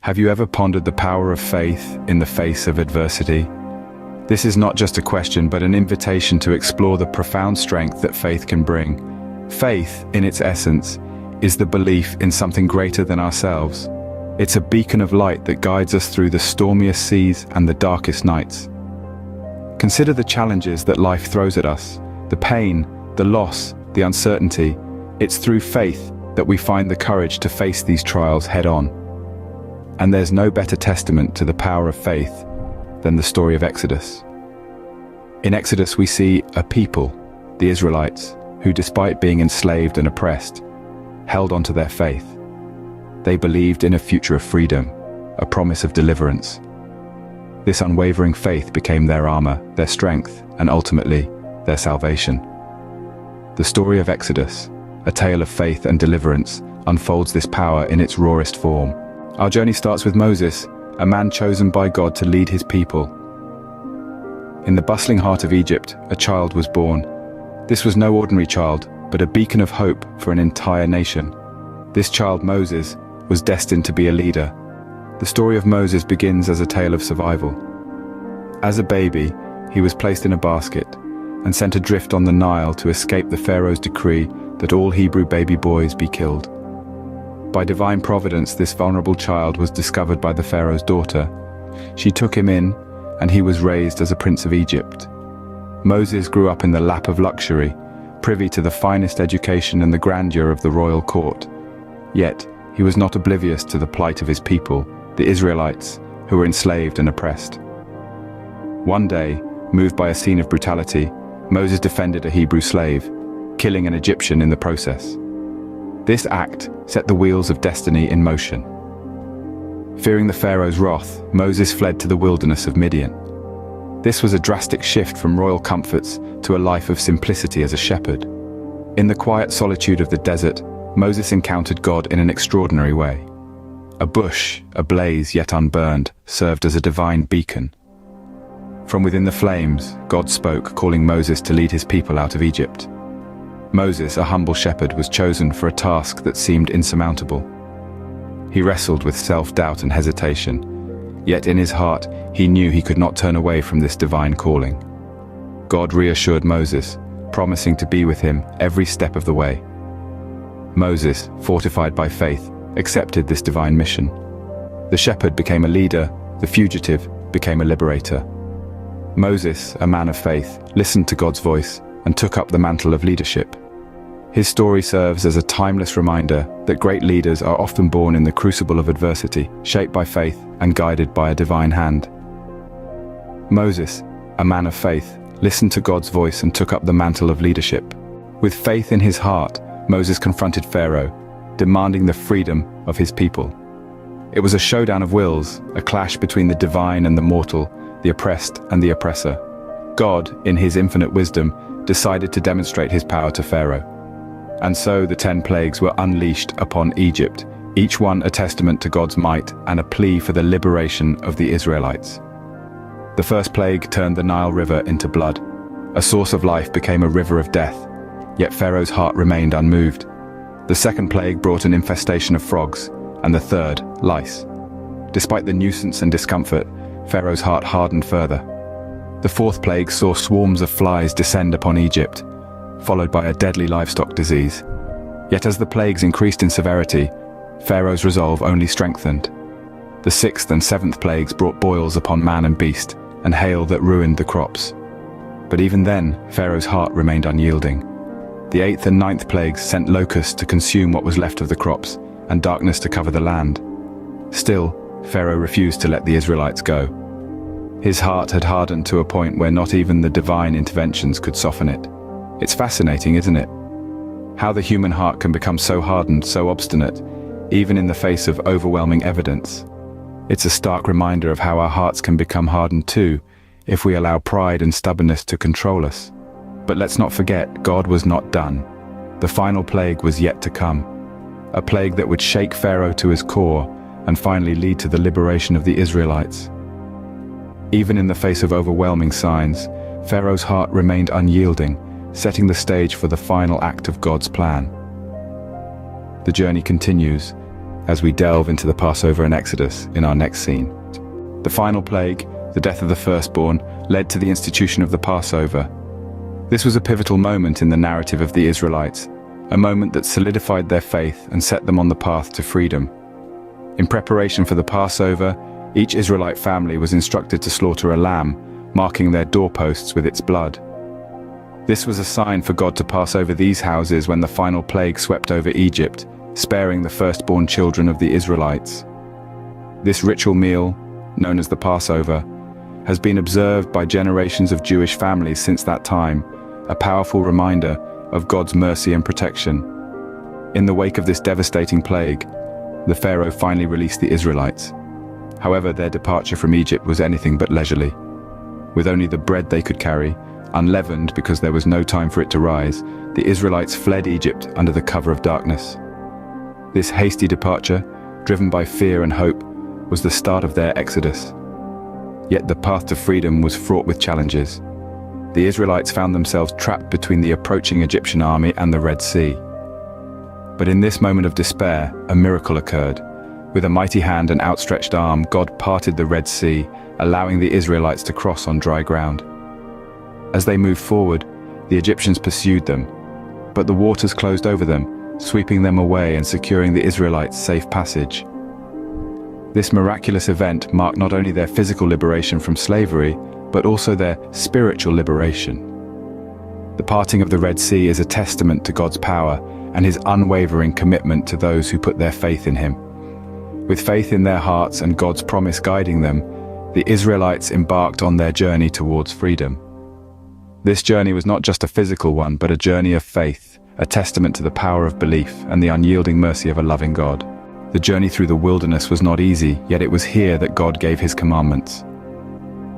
Have you ever pondered the power of faith in the face of adversity? This is not just a question, but an invitation to explore the profound strength that faith can bring. Faith, in its essence, is the belief in something greater than ourselves. It's a beacon of light that guides us through the stormiest seas and the darkest nights. Consider the challenges that life throws at us, the pain, the loss, the uncertainty. It's through faith that we find the courage to face these trials head-on. And there's no better testament to the power of faith than the story of Exodus. In Exodus we see a people, the Israelites, who despite being enslaved and oppressed, held on to their faith. They believed in a future of freedom, a promise of deliverance. This unwavering faith became their armor, their strength, and ultimately, their salvation. The story of Exodus, a tale of faith and deliverance, unfolds this power in its rawest form. Our journey starts with Moses, a man chosen by God to lead his people. In the bustling heart of Egypt, a child was born. This was no ordinary child, but a beacon of hope for an entire nation. This child, Moses, was destined to be a leader. The story of Moses begins as a tale of survival. As a baby, he was placed in a basket and sent adrift on the Nile to escape the Pharaoh's decree that all Hebrew baby boys be killed. By divine providence, this vulnerable child was discovered by the Pharaoh's daughter. She took him in, and he was raised as a prince of Egypt. Moses grew up in the lap of luxury, privy to the finest education and the grandeur of the royal court. Yet, he was not oblivious to the plight of his people, the Israelites, who were enslaved and oppressed. One day, moved by a scene of brutality, Moses defended a Hebrew slave, killing an Egyptian in the process. This act set the wheels of destiny in motion. Fearing the Pharaoh's wrath, Moses fled to the wilderness of Midian. This was a drastic shift from royal comforts to a life of simplicity as a shepherd. In the quiet solitude of the desert, Moses encountered God in an extraordinary way. A bush, ablaze yet unburned, served as a divine beacon. From within the flames, God spoke, calling Moses to lead his people out of Egypt. Moses, a humble shepherd, was chosen for a task that seemed insurmountable. He wrestled with self-doubt and hesitation, yet in his heart he knew he could not turn away from this divine calling. God reassured Moses, promising to be with him every step of the way. Moses, fortified by faith, accepted this divine mission. The shepherd became a leader, the fugitive became a liberator. Moses, a man of faith, listened to God's voice and took up the mantle of leadership. His story serves as a timeless reminder that great leaders are often born in the crucible of adversity, shaped by faith and guided by a divine hand. Moses, a man of faith, listened to God's voice and took up the mantle of leadership. With faith in his heart, Moses confronted Pharaoh, demanding the freedom of his people. It was a showdown of wills, a clash between the divine and the mortal, the oppressed and the oppressor. God, in his infinite wisdom, decided to demonstrate his power to Pharaoh. And so the 10 plagues were unleashed upon Egypt, each one a testament to God's might and a plea for the liberation of the Israelites. The first plague turned the Nile River into blood. A source of life became a river of death, yet Pharaoh's heart remained unmoved. The second plague brought an infestation of frogs, and the third, lice. Despite the nuisance and discomfort, Pharaoh's heart hardened further. The fourth plague saw swarms of flies descend upon Egypt, followed by a deadly livestock disease. Yet as the plagues increased in severity, Pharaoh's resolve only strengthened. The sixth and seventh plagues brought boils upon man and beast, and hail that ruined the crops. But even then, Pharaoh's heart remained unyielding. The eighth and ninth plagues sent locusts to consume what was left of the crops, and darkness to cover the land. Still, Pharaoh refused to let the Israelites go. His heart had hardened to a point where not even the divine interventions could soften it. It's fascinating, isn't it? How the human heart can become so hardened, so obstinate, even in the face of overwhelming evidence. It's a stark reminder of how our hearts can become hardened too, if we allow pride and stubbornness to control us. But let's not forget, God was not done. The final plague was yet to come. A plague that would shake Pharaoh to his core and finally lead to the liberation of the Israelites. Even in the face of overwhelming signs, Pharaoh's heart remained unyielding, setting the stage for the final act of God's plan. The journey continues. as we delve into the Passover and Exodus in our next scene. The final plague, the death of the firstborn, led to the institution of the Passover. This was a pivotal moment in the narrative of the Israelites, a moment that solidified their faith and set them on the path to freedom. In preparation for the Passover, each Israelite family was instructed to slaughter a lamb, marking their doorposts with its blood. This was a sign for God to pass over these houses when the final plague swept over Egypt, sparing the firstborn children of the Israelites. This ritual meal, known as the Passover, has been observed by generations of Jewish families since that time, a powerful reminder of God's mercy and protection. In the wake of this devastating plague, the Pharaoh finally released the Israelites. However, their departure from Egypt was anything but leisurely. With only the bread they could carry, unleavened because there was no time for it to rise, the Israelites fled Egypt under the cover of darkness. This hasty departure, driven by fear and hope, was the start of their exodus. Yet the path to freedom was fraught with challenges. The Israelites found themselves trapped between the approaching Egyptian army and the Red Sea. But in this moment of despair, a miracle occurred. With a mighty hand and outstretched arm, God parted the Red Sea, allowing the Israelites to cross on dry ground. As they moved forward, the Egyptians pursued them, but the waters closed over them, sweeping them away and securing the Israelites safe passage. This miraculous event marked not only their physical liberation from slavery, but also their spiritual liberation. The parting of the Red Sea is a testament to God's power and his unwavering commitment to those who put their faith in him. With faith in their hearts and God's promise guiding them, the Israelites embarked on their journey towards freedom. This journey was not just a physical one, but a journey of faith, a testament to the power of belief and the unyielding mercy of a loving God. The journey through the wilderness was not easy, yet it was here that God gave his commandments.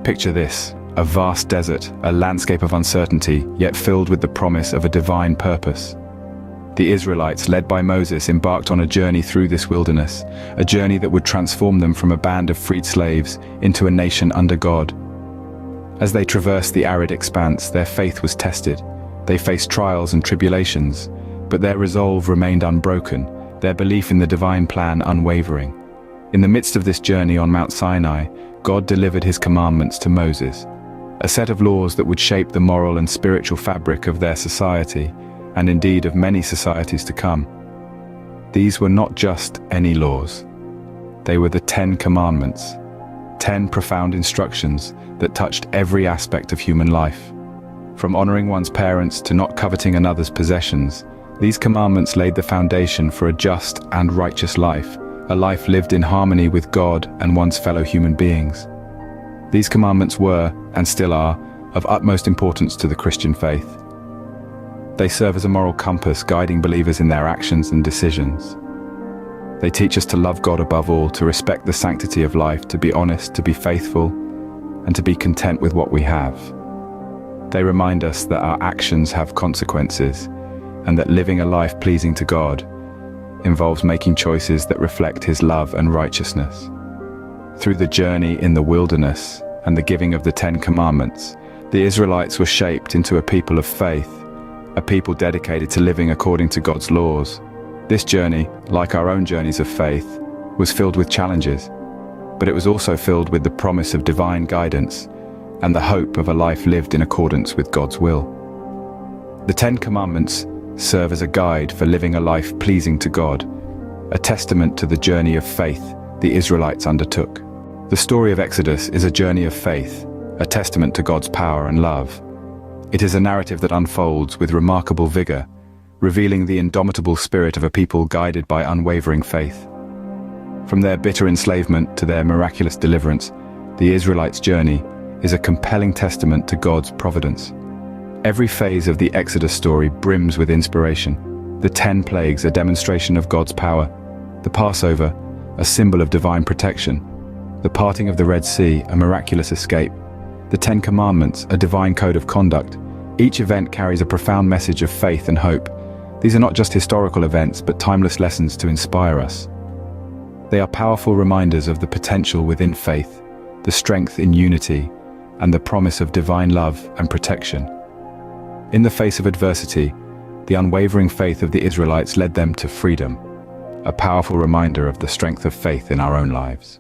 Picture this, a vast desert, a landscape of uncertainty, yet filled with the promise of a divine purpose. The Israelites, led by Moses, embarked on a journey through this wilderness, a journey that would transform them from a band of freed slaves into a nation under God. As they traversed the arid expanse, their faith was tested. They faced trials and tribulations, but their resolve remained unbroken, their belief in the divine plan unwavering. In the midst of this journey on Mount Sinai, God delivered his commandments to Moses, a set of laws that would shape the moral and spiritual fabric of their society, and indeed of many societies to come. These were not just any laws. They were the 10 Commandments, 10 profound instructions that touched every aspect of human life. From honoring one's parents to not coveting another's possessions, these commandments laid the foundation for a just and righteous life, a life lived in harmony with God and one's fellow human beings. These commandments were, and still are, of utmost importance to the Christian faith. They serve as a moral compass guiding believers in their actions and decisions. They teach us to love God above all, to respect the sanctity of life, to be honest, to be faithful, and to be content with what we have. They remind us that our actions have consequences, and that living a life pleasing to God involves making choices that reflect his love and righteousness. Through the journey in the wilderness and the giving of the 10 Commandments, the Israelites were shaped into a people of faith, a people dedicated to living according to God's laws. This journey, like our own journeys of faith, was filled with challenges, but it was also filled with the promise of divine guidance and the hope of a life lived in accordance with God's will. The 10 Commandments serve as a guide for living a life pleasing to God, a testament to the journey of faith the Israelites undertook. The story of Exodus is a journey of faith, a testament to God's power and love. It is a narrative that unfolds with remarkable vigor, revealing the indomitable spirit of a people guided by unwavering faith. From their bitter enslavement to their miraculous deliverance, the Israelites' journey is a compelling testament to God's providence. Every phase of the Exodus story brims with inspiration. The 10 plagues, a demonstration of God's power. The Passover, a symbol of divine protection. The parting of the Red Sea, a miraculous escape. The 10 Commandments, a divine code of conduct. Each event carries a profound message of faith and hope. These are not just historical events, but timeless lessons to inspire us. They are powerful reminders of the potential within faith, the strength in unity, and the promise of divine love and protection. In the face of adversity, the unwavering faith of the Israelites led them to freedom, a powerful reminder of the strength of faith in our own lives.